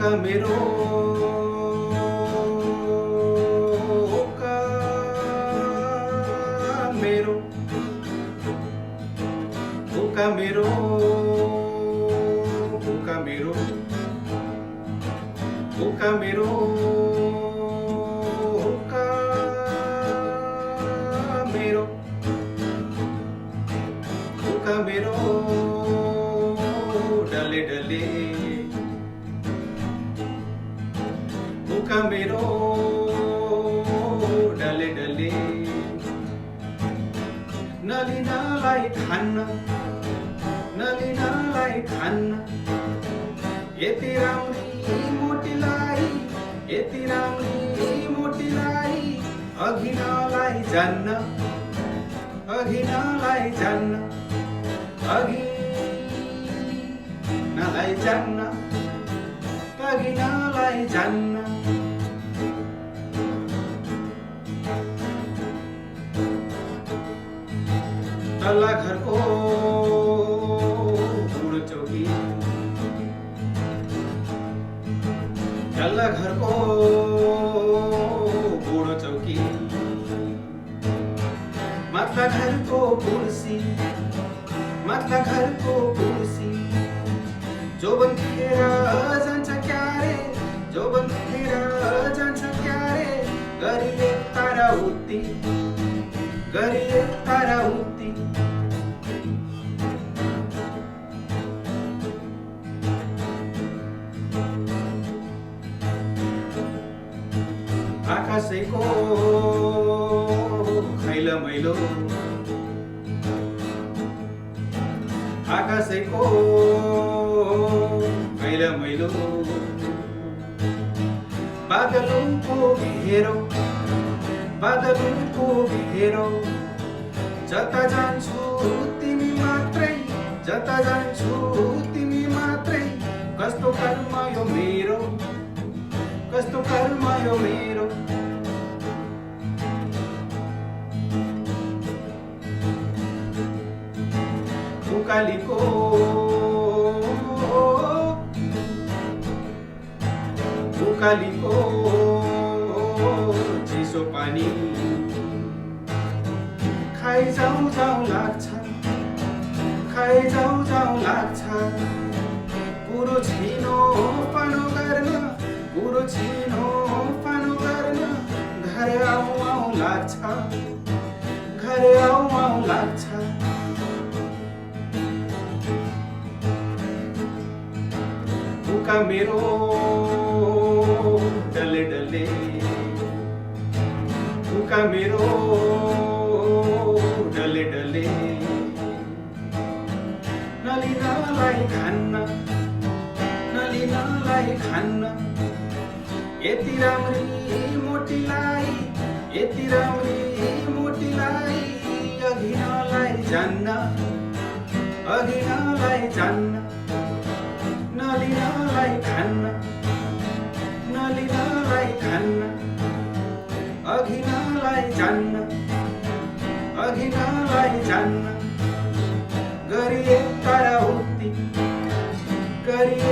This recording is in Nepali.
ओका मेरो ओका मेरो ओका मेरो ओका मेरो ओका मेरो ओका मेरो ओका मेरो डले डले ओका मेरो डले डले नलिनालाई खान्न नलिनालाई खान्न यति राम्री मोटीलाई यति राम्री मोटीलाई अघि नलाई जान्न अघि नलाई जान्न अघि नलाई जान्न अघि नलाई जान्न तल्ला घरको बुढो चौकी तल्ला घरको बुढो चौकी माथि घरको कुर्सी माथि घरको कुर्सी जोबन खेर जान्छ क्यारे जोबन खेर जान्छ क्यारे गरिए तारा उति गरिए तारा उति आकाशैको खैला मैलो आकाशैको खैला मैलो बादलको घेरो बादलको घेरो जता जान्छु तिमी मात्रै जता जान्छु तिमी मात्रै कस्तो कर्म यो मेरो कस्तो कर्म यो मेरो उकालीको उकालीको चिसो पानी खाइ जाउँ जाउँ लाग्छ खाइ जाउँ जाउँ लाग्छ कुरो छिनो पानो गर्न कुरो छिनो पानो गर्न घर आउँ आउँ लाग्छ घर आउँ आउँ लाग्छ उका मेरो डले डले उका मेरो डले डले नलिनालाई खान्न नलिनालाई खान्न यति राम्री मोटीलाई यति राम्री मोटीलाई अघि नलाई जान्न अघि नलाई जान्न नलिनालाई खान्न नलिनालाई खान्न अघि नलाई जान्न अघि नलाई जान्न गरिए तारा उति गरिए